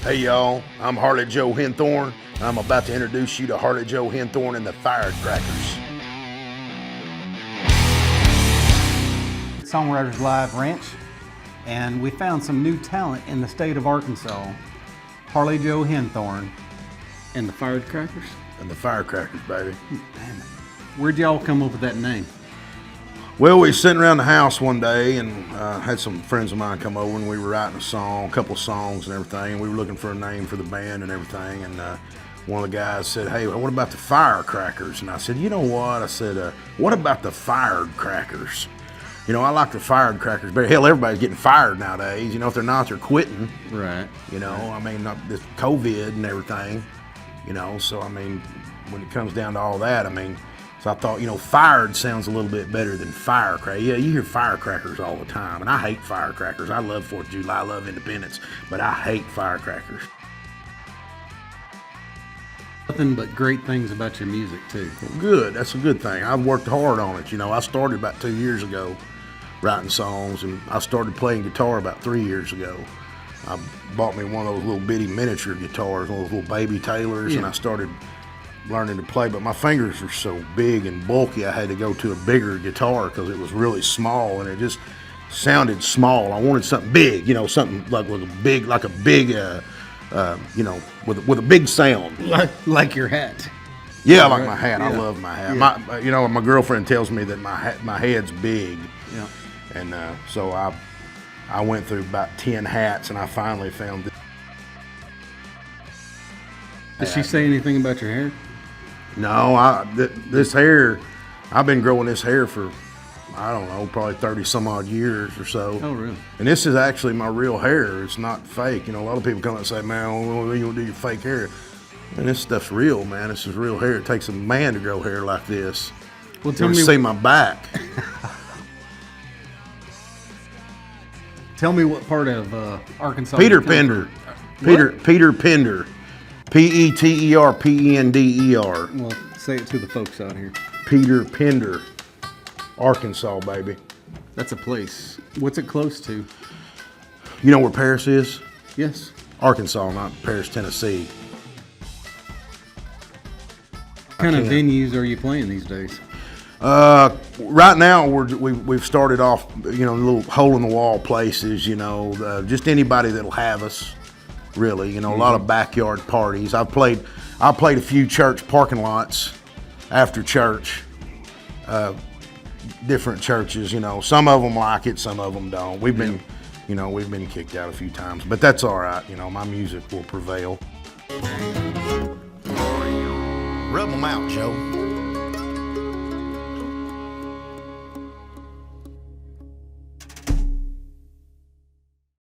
Hey y'all, I'm Harley Joe Henthorne. I'm about to introduce you to Harley Joe Henthorne and the Firecrackers. Songwriters Live Ranch, and we found some new talent in the state of Arkansas. Harley Joe Henthorne and the Firecrackers. And the Firecrackers, baby. Damn it. Where'd y'all come up with that name? Well, we was sitting around the house one day and had some friends of mine come over, and we were writing a couple of songs and everything, and we were looking for a name for the band and everything, and one of the guys said, hey, what about the Firecrackers? And I said, you know what? I said, what about the Firecrackers? You know, I like the Firecrackers better. Hell, everybody's getting fired nowadays. You know, if they're not, they're quitting. Right. You know, I mean, this COVID and everything, you know, so I mean, when it comes down to all that, I mean, so I thought, you know, fired sounds a little bit better than firecracker. Yeah, you hear firecrackers all the time, and I hate firecrackers. I love 4th of July, I love Independence, but I hate firecrackers. Nothing but great things about your music, too. Good, that's a good thing. I've worked hard on it. You know, I started about 2 years ago writing songs, and I started playing guitar about 3 years ago. I bought me one of those little bitty miniature guitars, one of those little baby Taylors, and I started learning to play, but my fingers are so big and bulky I had to go to a bigger guitar because it was really small and it just sounded small. I wanted something big, you know, something like with a big, you know, with a big sound. Like your hat. Yeah, like my hat. I love my hat. Yeah. You know, my girlfriend tells me that my head's big. Yeah. And so I went through about 10 hats and I finally found this. Did she say anything about your hair? No, this hair, I've been growing this hair for, I don't know, probably 30 some odd years or so. Oh, really? And this is actually my real hair. It's not fake. You know, a lot of people come and say, man, when are you gonna do your fake hair? And this stuff's real, man. This is real hair. It takes a man to grow hair like this. Well, tell me. See my back. Tell me what part of Arkansas. Peter Pender. Peter Pender. Peterpender. Well, say it to the folks out here. Peter Pender, Arkansas, baby. That's a place. What's it close to? You know where Paris is? Yes. Arkansas, not Paris, Tennessee. What kind of venues are you playing these days? Right now we've started off, you know, little hole in the wall places. You know, just anybody that'll have us. Really, you know, a lot of backyard parties. I played a few church parking lots after church. Different churches, you know. Some of them like it, some of them don't. We've been kicked out a few times, but that's all right. You know, my music will prevail. Rub them out, Joe.